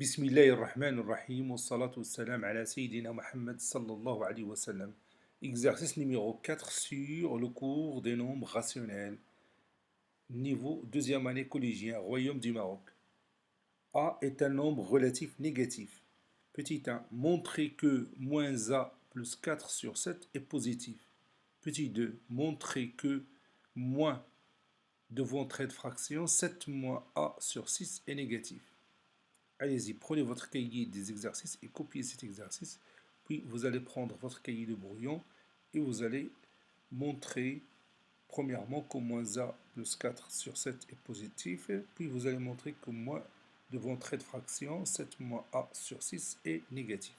بسم الله الرحمن الرحيم والصلاة والسلام على سيدنا Mohammed sallallahu alayhi wa sallam. Exercice numéro 4 sur le cours des nombres rationnels. Niveau deuxième année collégien, Royaume du Maroc. A est un nombre relatif négatif. Petit 1. Montrer que moins A plus 4 sur 7 est positif. Petit 2. Montrer que moins devant trait de fraction 7 moins A sur 6 est négatif. Allez-y, prenez votre cahier des exercices et copiez cet exercice. Puis vous allez prendre votre cahier de brouillon et vous allez montrer premièrement que moins A plus 4 sur 7 est positif. Puis vous allez montrer que moins devant trait de fraction 7 moins A sur 6 est négatif.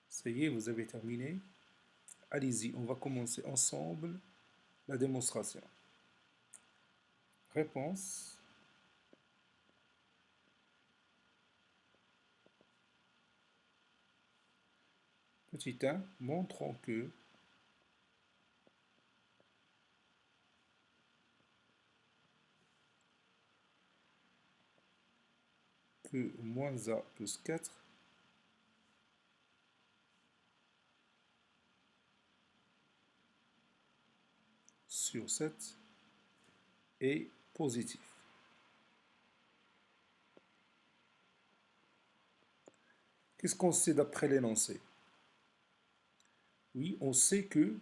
Ça y est, vous avez terminé. Allez-y, on va commencer ensemble la démonstration. Réponse. Petit 1, montrons que moins A plus 4 sur 7 est positif. Qu'est-ce qu'on sait d'après l'énoncé? Oui, on sait que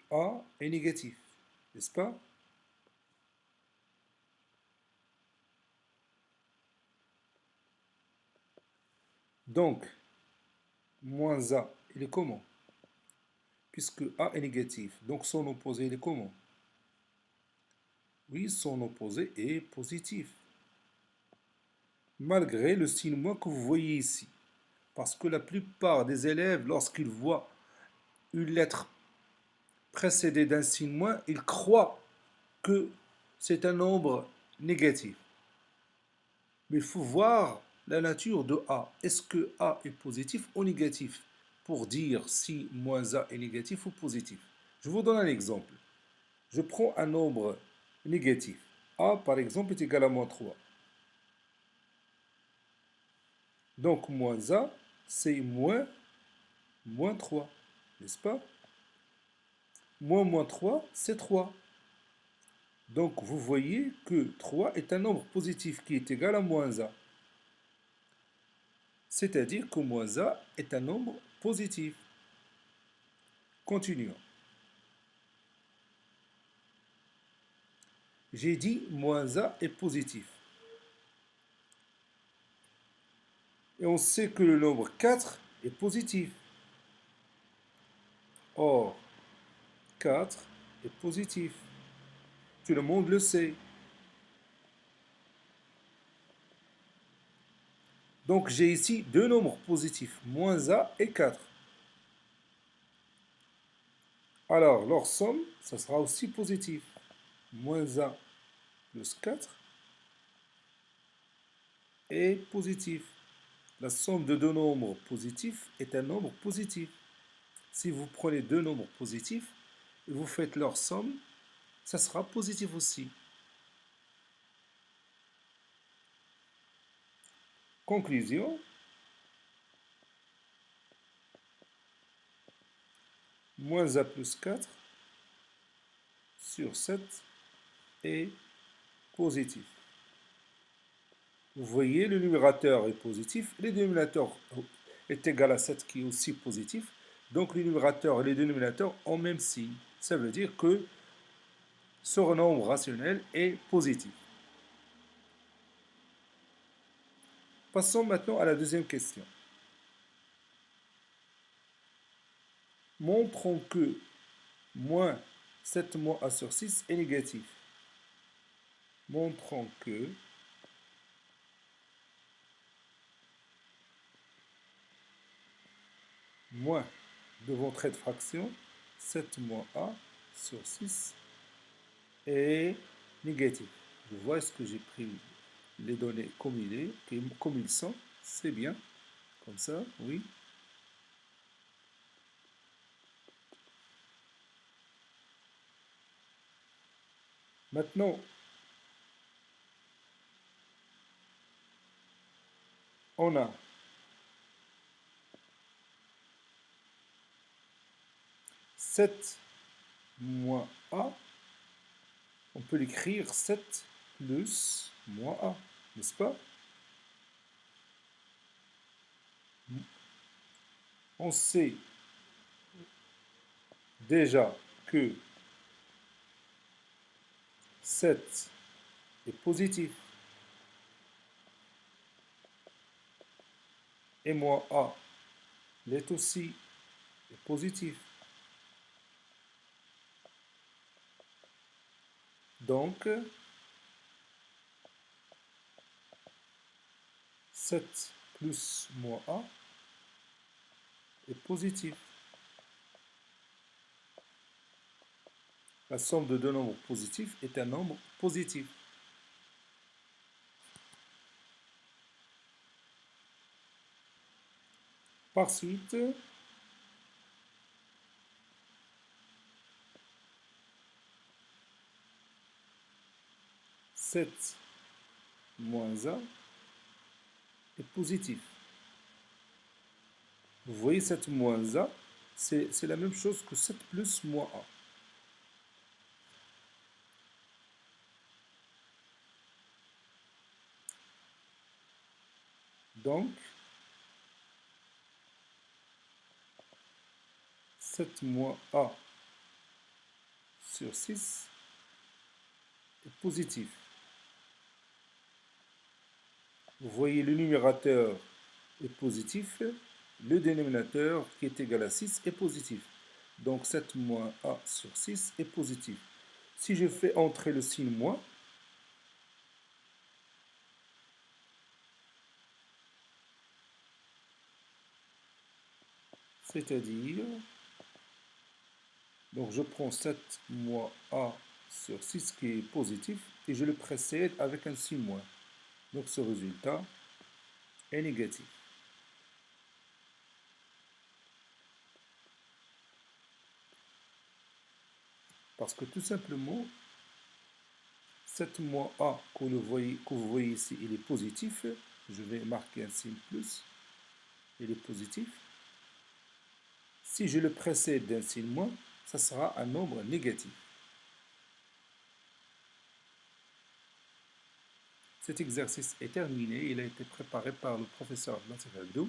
A est négatif, n'est-ce pas? Donc, moins A, il est comment? Puisque A est négatif, donc son opposé, il est comment? Oui, son opposé est positif. Malgré le signe moins que vous voyez ici. Parce que la plupart des élèves, lorsqu'ils voient une lettre précédée d'un signe moins, ils croient que c'est un nombre négatif. Mais il faut voir la nature de A. Est-ce que A est positif ou négatif pour dire si moins A est négatif ou positif? Je vous donne un exemple. Je prends un nombre négatif. A, par exemple, est égal à moins 3. Donc, moins A, c'est moins 3, n'est-ce pas? Moins 3, c'est 3. Donc, vous voyez que 3 est un nombre positif qui est égal à moins A. C'est-à-dire que moins A est un nombre positif. Continuons. J'ai dit moins A est positif. Et on sait que le nombre 4 est positif. Or, 4 est positif. Tout le monde le sait. Donc j'ai ici deux nombres positifs, moins A et 4. Alors leur somme, ça sera aussi positif. Moins A plus 4 est positif. La somme de deux nombres positifs est un nombre positif. Si vous prenez deux nombres positifs et vous faites leur somme, ça sera positif aussi. Conclusion. Moins A plus 4 sur 7 est positif. Vous voyez, le numérateur est positif, le dénominateur est égal à 7 qui est aussi positif. Donc le numérateur et le dénominateur ont même signe. Ça veut dire que ce nombre rationnel est positif. Passons maintenant à la deuxième question. Montrons que moins 7 moins A sur 6 est négatif. Montrons que moins devant trait de fraction 7 moins A sur 6 est négatif. Vous voyez ce que j'ai pris les données comme ils sont, c'est bien, comme ça, oui. Maintenant, on a 7 moins A. On peut l'écrire 7 plus moins A, n'est-ce pas? On sait déjà que 7 est positif et moins A l'est aussi positif. Donc, 7 plus moins A est positif. La somme de deux nombres positifs est un nombre positif. Par suite, 7 moins A est positif. Vous voyez, 7 moins A, c'est la même chose que 7 plus moins A. Donc, 7 moins A sur 6 est positif. Vous voyez, le numérateur est positif, le dénominateur qui est égal à 6 est positif. Donc 7 moins A sur 6 est positif. Si je fais entrer le signe moins, c'est-à-dire, donc je prends 7 moins A sur 6 qui est positif et je le précède avec un signe moins. Donc ce résultat est négatif. Parce que tout simplement, 7 moins A que vous voyez ici, il est positif. Je vais marquer un signe plus. Il est positif. Si je le précède d'un signe moins, ça sera un nombre négatif. Cet exercice est terminé. Il a été préparé par le professeur Latif Abdou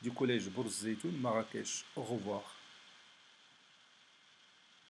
du collège Bourz Zeytoun, Marrakech. Au revoir.